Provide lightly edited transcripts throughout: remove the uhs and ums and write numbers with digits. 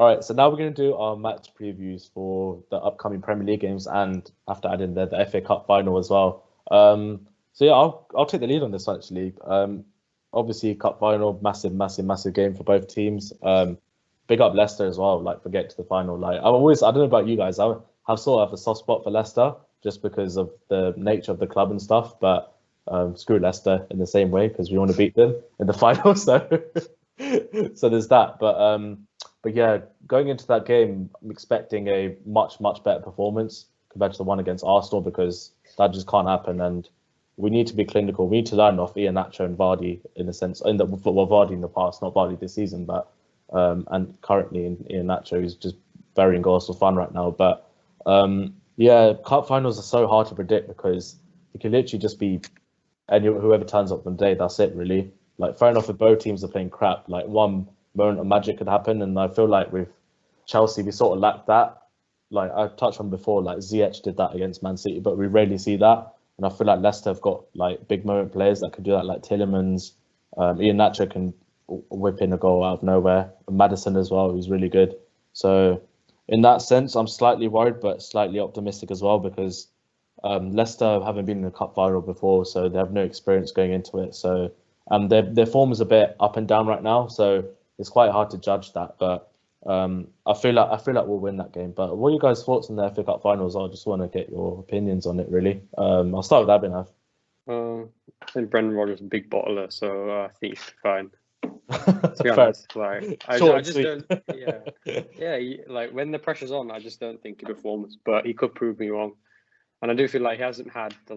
All right, so now we're going to do our match previews for the upcoming Premier League games, and after adding the FA Cup final as well. So yeah, I'll take the lead on this one, actually. Obviously, cup final, massive game for both teams. Big up Leicester as well. Like, for get to the final. Like, I don't know about you guys, I have sort of a soft spot for Leicester just because of the nature of the club and stuff. But screw Leicester in the same way because we want to beat them in the final. So so there's that. But yeah, going into that game, I'm expecting a much better performance compared to the one against Arsenal because that just can't happen. And we need to be clinical. We need to learn off Iheanacho and Vardy in a sense. Vardy in the past, not Vardy this season, but and currently in Iheanacho, who's just burying goals for fun right now. But yeah, cup finals are so hard to predict because it can literally just be whoever turns up on the day. That's it, really. Like, fair enough if both teams are playing crap. Like, one moment of magic could happen, and I feel like with Chelsea, we sort of lacked that. Like I touched on before, like Ziyech did that against Man City, but we rarely see that. And I feel like Leicester have got like big moment players that could do that, like Tielemans. Iheanacho can whip in a goal out of nowhere. Maddison as well, who's really good. So in that sense, I'm slightly worried, but slightly optimistic as well because Leicester haven't been in a cup final before, so they have no experience going into it. So their form is a bit up and down right now, so it's quite hard to judge that. But I feel like we'll win that game. But what are you guys' thoughts on the FA Cup finals? I just want to get your opinions on it, really. I'll start with Abhinav. I think Brendan Rodgers is a big bottler, so I think he's fine. To be honest, like I just don't. Yeah. Like when the pressure's on, I just don't think he performs. But he could prove me wrong, and I do feel like he hasn't had the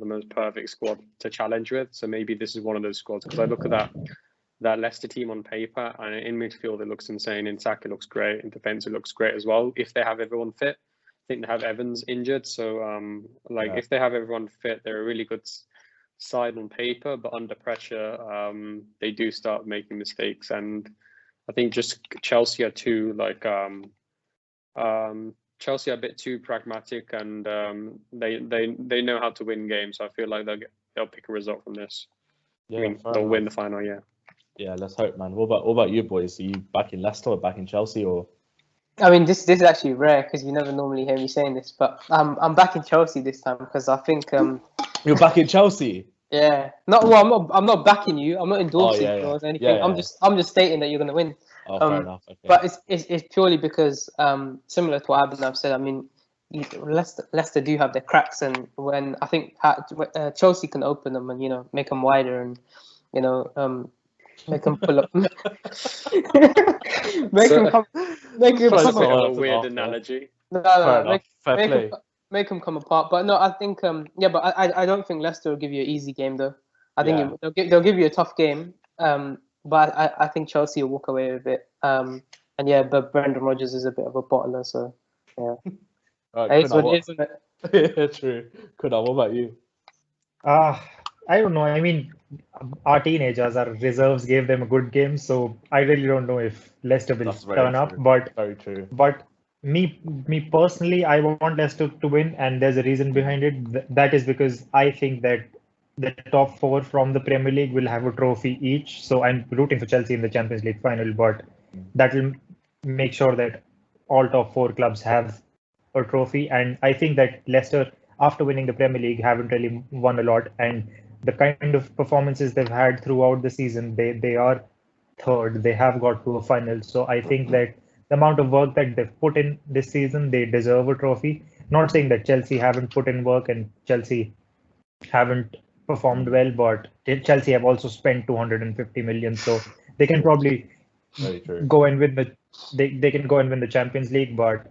most perfect squad to challenge with. So maybe this is one of those squads because I look at that Leicester team on paper, and in midfield it looks insane. In attack it looks great. In defence it looks great as well. If they have everyone fit, I think they have Evans injured. So if they have everyone fit, they're a really good side on paper. But under pressure, they do start making mistakes. And I think just Chelsea are too Chelsea are a bit too pragmatic, and they know how to win games. So I feel like they'll pick a result from this. Yeah, they'll win the final. Yeah. Yeah, let's hope, man. What about you boys? Are you back in Leicester or back in Chelsea, or? I mean, this is actually rare because you never normally hear me saying this, but I'm back in Chelsea this time because I think You're back in Chelsea. Yeah, I'm not backing you. I'm not endorsing you or anything. Yeah. I'm just stating that you're going to win. Oh, fair enough. Okay. But it's purely because similar to what Abhinav said. I mean, Leicester do have their cracks, and when I think Chelsea can open them and make them wider and make them pull up. make them come a weird analogy. Make them come apart. But no, I think but I don't think Leicester will give you an easy game though. I think they'll give you a tough game. But I think Chelsea will walk away with it. But Brendan Rodgers is a bit of a bottler, so yeah. It's what it is, isn't it? Yeah, true. Kunal, what about you? I don't know. I mean, our teenagers, our reserves gave them a good game, so I really don't know if Leicester will turn up. But very true. But me personally, I want Leicester to win, and there's a reason behind it. That is because I think that the top four from the Premier League will have a trophy each. So I'm rooting for Chelsea in the Champions League final, but that will make sure that all top four clubs have a trophy. And I think that Leicester, after winning the Premier League, haven't really won a lot. And the kind of performances they've had throughout the season, they are third. They have got to a final. So I think that the amount of work that they've put in this season, they deserve a trophy. Not saying that Chelsea haven't put in work and Chelsea haven't performed well, but Chelsea have also spent 250 million, so they can probably go and win they can go and win the Champions League. But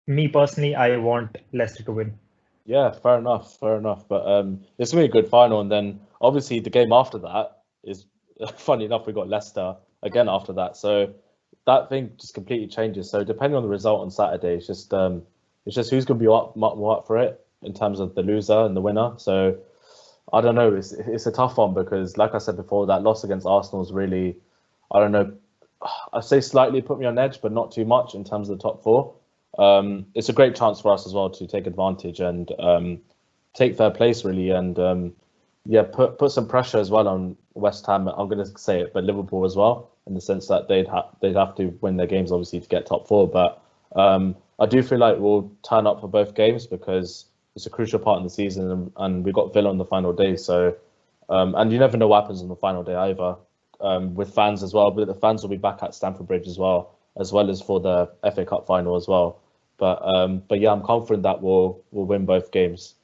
me personally, I want Leicester to win. Yeah, fair enough. But it's going to be a good final, and then obviously the game after that is, funny enough, we got Leicester again after that, so that thing just completely changes. So depending on the result on Saturday, it's just who's going to be more up for it in terms of the loser and the winner. So I don't know. It's a tough one because, like I said before, that loss against Arsenal is really, I don't know, I say slightly put me on edge, but not too much in terms of the top four. It's a great chance for us as well to take advantage and take third place, really. And put some pressure as well on West Ham. I'm going to say it, but Liverpool as well, in the sense that they'd have to win their games obviously to get top four. But I do feel like we'll turn up for both games because it's a crucial part in the season, and we got Villa on the final day. So and you never know what happens on the final day either, with fans as well. But the fans will be back at Stamford Bridge as well as for the FA Cup final as well. But yeah, I'm confident that we'll win both games.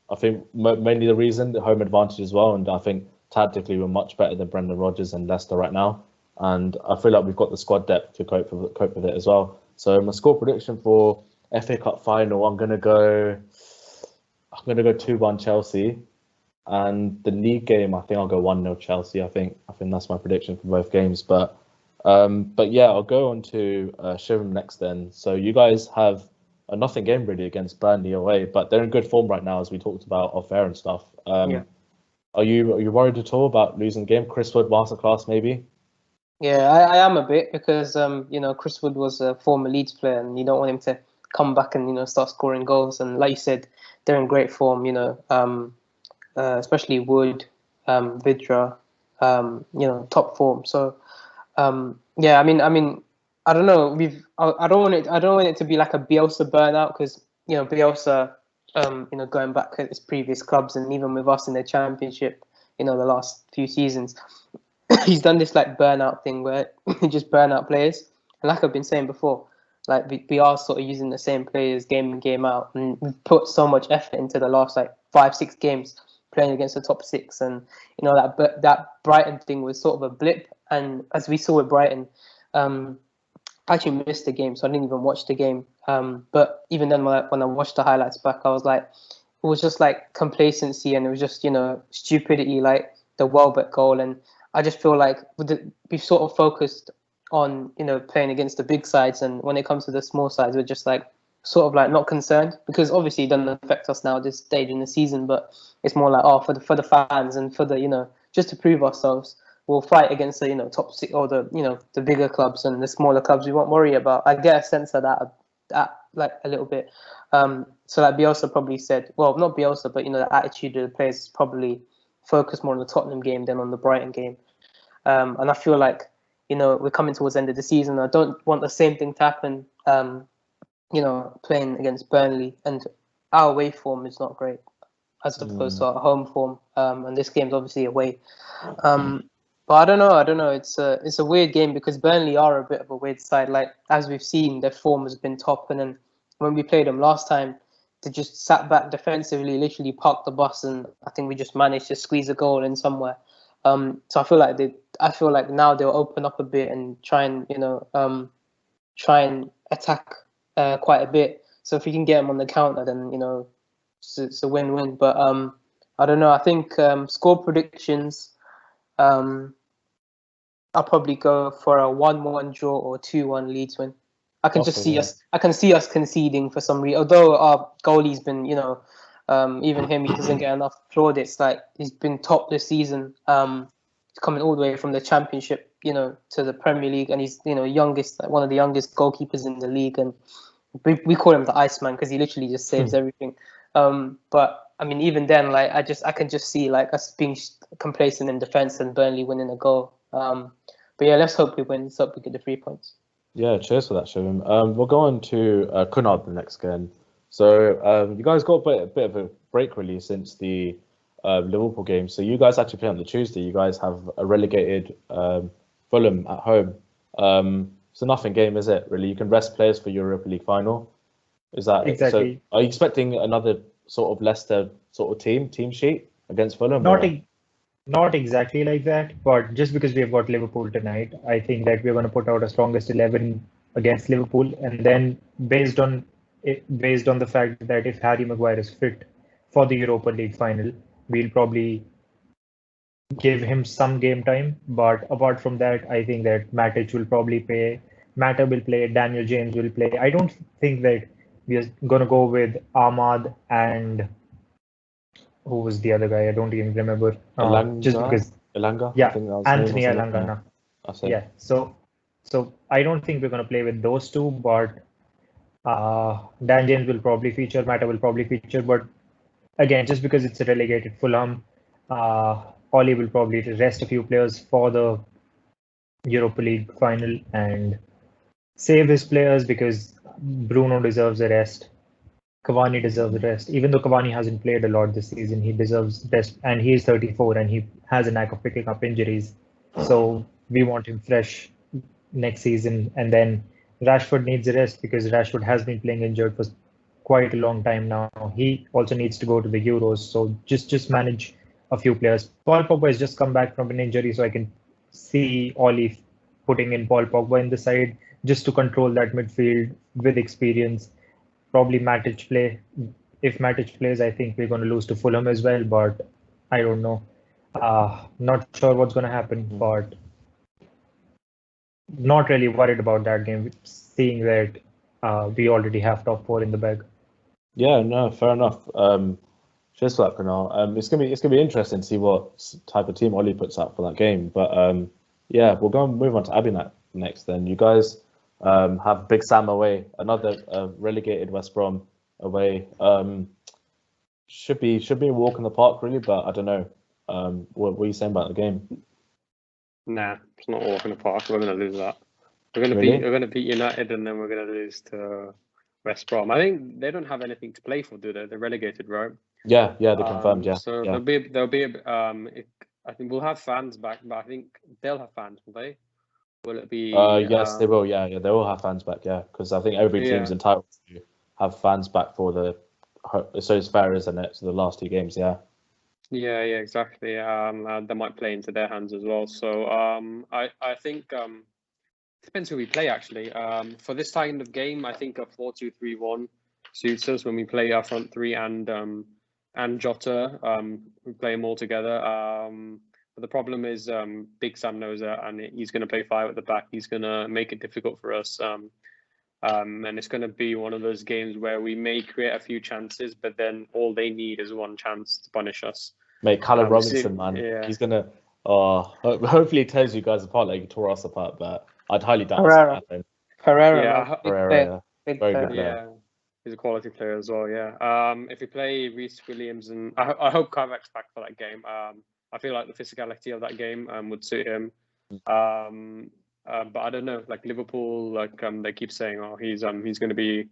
I think mainly the reason, the home advantage as well, and I think tactically we're much better than Brendan Rodgers and Leicester right now, and I feel like we've got the squad depth to cope with it as well. So my score prediction for FA Cup final, I'm gonna go 2-1 Chelsea, and the league game I think I'll go 1-0 Chelsea. I think that's my prediction for both games. But yeah, I'll go on to Shivam next then. So you guys have a nothing game really against Burnley away, but they're in good form right now, as we talked about off air and stuff. Are you worried at all about losing the game? Chris Wood masterclass maybe? Yeah, I am a bit because Chris Wood was a former Leeds player, and you don't want him to come back and start scoring goals. And like you said, they're in great form. Especially Wood, Vidra, top form. So yeah, I mean. I don't know. I don't want it to be like a Bielsa burnout because Bielsa, going back at his previous clubs and even with us in the Championship, the last few seasons, he's done this like burnout thing where he just burn out players. And like I've been saying before, like we are sort of using the same players game in game out, and we've put so much effort into the last like 5-6 games playing against the top 6, and that Brighton thing was sort of a blip. And as we saw with Brighton. I actually missed the game, so I didn't even watch the game. But even then, when I watched the highlights back, I was like, it was just like complacency, and it was just stupidity, like the Welbeck goal. And I just feel like we've sort of focused on playing against the big sides, and when it comes to the small sides, we're just like sort of like not concerned, because obviously it doesn't affect us now at this stage in the season, but it's more like for the fans and for the just to prove ourselves. We'll fight against the top 6 or the bigger clubs, and the smaller clubs we won't worry about. I get a sense of that like a little bit. So like Bielsa probably said, well, not Bielsa, but the attitude of the players is probably focused more on the Tottenham game than on the Brighton game. And I feel like we're coming towards the end of the season. I don't want the same thing to happen. Playing against Burnley, and our away form is not great as opposed to our home form. And this game's obviously away. But I don't know. It's a weird game because Burnley are a bit of a weird side. Like as we've seen, their form has been top, and then when we played them last time, they just sat back defensively, literally parked the bus, and I think we just managed to squeeze a goal in somewhere. So I feel like now they'll open up a bit and try and attack quite a bit. So if we can get them on the counter, then it's a win-win. But I don't know. I think score predictions. I'll probably go for a 1-1 draw or 2-1 Leeds win. I can see us conceding for some reason. Although our goalie's been, even him, he doesn't get enough plaudits. Like he's been top this season. He's coming all the way from the Championship, to the Premier League, and he's, one of the youngest goalkeepers in the league, and we call him the Iceman because he literally just saves everything. But I mean, even then, like I can just see like us being complacent in defence and Burnley winning a goal. But yeah, let's hope we win. Let's hope we get the 3 points. Yeah, cheers for that, Shivam. We'll go on to Kunal the next game. So you guys got a bit of a break really since the Liverpool game. So you guys actually play on the Tuesday. You guys have a relegated Fulham at home. It's a nothing game, is it? Really, you can rest players for Europa League final. Is that exactly? So are you expecting another sort of Leicester sort of team sheet against Fulham? Not exactly like that, but just because we have got Liverpool tonight, I think that we're going to put out a strongest 11 against Liverpool, and then based on the fact that if Harry Maguire is fit for the Europa League final, we'll probably give him some game time. But apart from that, I think that Matic will probably play, Mata will play, Daniel James will play. I don't think that we are going to go with Ahmad and who was the other guy? I don't even remember. Just because Elanga? Yeah, Anthony Elanga. Yeah. So I don't think we're going to play with those two, but Dan James will probably feature, Mata will probably feature, but again, just because it's a relegated Fulham, Ole will probably rest a few players for the Europa League final and save his players because Bruno deserves a rest. Cavani deserves a rest. Even though Cavani hasn't played a lot this season, he deserves rest. And he is 34 and he has a knack of picking up injuries. So we want him fresh next season. And then Rashford needs a rest because Rashford has been playing injured for quite a long time now. He also needs to go to the Euros. So just manage a few players. Paul Pogba has just come back from an injury, so I can see Ole putting in Paul Pogba in the side just to control that midfield with experience. Probably Matic play. If Matic plays, I think we're going to lose to Fulham as well, but I don't know. Not sure what's going to happen, but not really worried about that game, seeing that we already have top 4 in the bag. Yeah, no, fair enough. Just like it's gonna be interesting to see what type of team Ole puts out for that game. But yeah, we'll go and move on to Abbey next. Then you guys have Big Sam away, another relegated West Brom away. Should be a walk in the park really, but I don't know. What are you saying about the game? Nah, it's not a walk in the park. We're gonna lose that. We're gonna beat United, and then we're gonna lose to West Brom. I think they don't have anything to play for, do they? They're relegated, right? Yeah, they confirmed. Yeah. So yeah. there'll be I think we'll have fans back, but I think they'll have fans, will they? Will it be? Yes, they will. Yeah, they will have fans back. Yeah, because I think every team's entitled to have fans back for the. So it's fair, isn't it? So the last 2 games, yeah. Yeah, exactly. They might play into their hands as well. So I think depends who we play actually. For this kind of game, I think a 4-2-3-1 suits us when we play our front 3 and Jota. We play them all together. But the problem is Big Sam knows that, and he's going to play 5 at the back. He's going to make it difficult for us. And it's going to be one of those games where we may create a few chances, but then all they need is one chance to punish us. Mate, Callum Robinson, man, he's going to. Hopefully, he tears you guys apart like he tore us apart, but I'd highly doubt it's going to happen. Pereira, very good player. Yeah, he's a quality player as well. Yeah. If we play Reece Williams, and I hope Kavak's back for that game. I feel like the physicality of that game would suit him. But I don't know. Like Liverpool, they keep saying, he's going to be.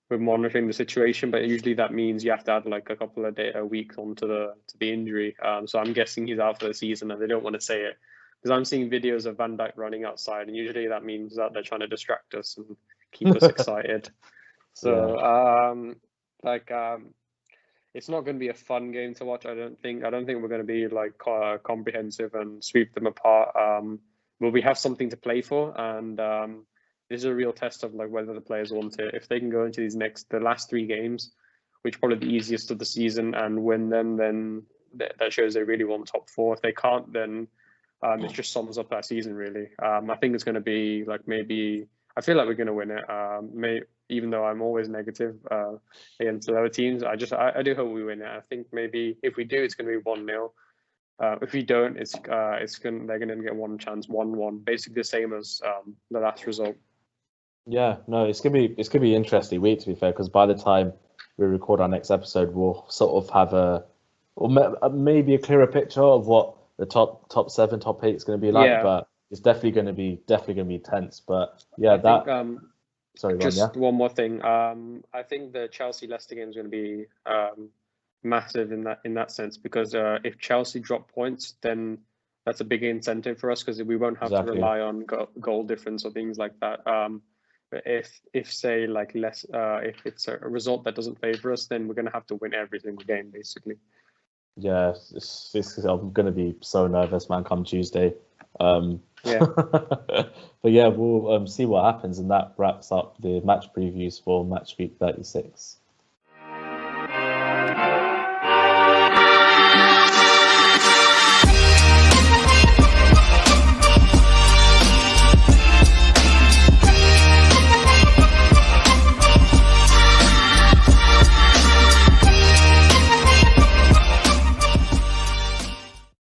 We're monitoring the situation, but usually that means you have to add like a couple of weeks onto the injury. So I'm guessing he's out for the season, and they don't want to say it because I'm seeing videos of Van Dijk running outside, and usually that means that they're trying to distract us and keep us excited. So it's not going to be a fun game to watch. I don't think we're going to be like comprehensive and sweep them apart. But we have something to play for, and this is a real test of like whether the players want it. If they can go into the last 3 games, which probably the easiest of the season, and win them, then that shows they really want top 4. If they can't, then it just sums up that season really. I think it's going to be like maybe. I feel like we're going to win it. Even though I'm always negative against the lower teams, I do hope we win it. I think maybe if we do, it's going to be 1-0. If we don't, they're going to get one chance, 1-1, basically the same as the last result. Yeah, no, it's gonna be an interesting week to be fair, because by the time we record our next episode, we'll sort of have maybe a clearer picture of what the top 7, top 8 is going to be like. But it's definitely going to be tense. But yeah, sorry, just one more thing. I think the Chelsea-Leicester game is going to be massive in that sense, because if Chelsea drop points, then that's a big incentive for us, because we won't have to rely on goal difference or things like that. But if say like if it's a result that doesn't favor us, then we're going to have to win every single game basically. Yeah, I'm going to be so nervous, man, come Tuesday. But yeah, we'll see what happens, and that wraps up the match previews for Matchweek 36.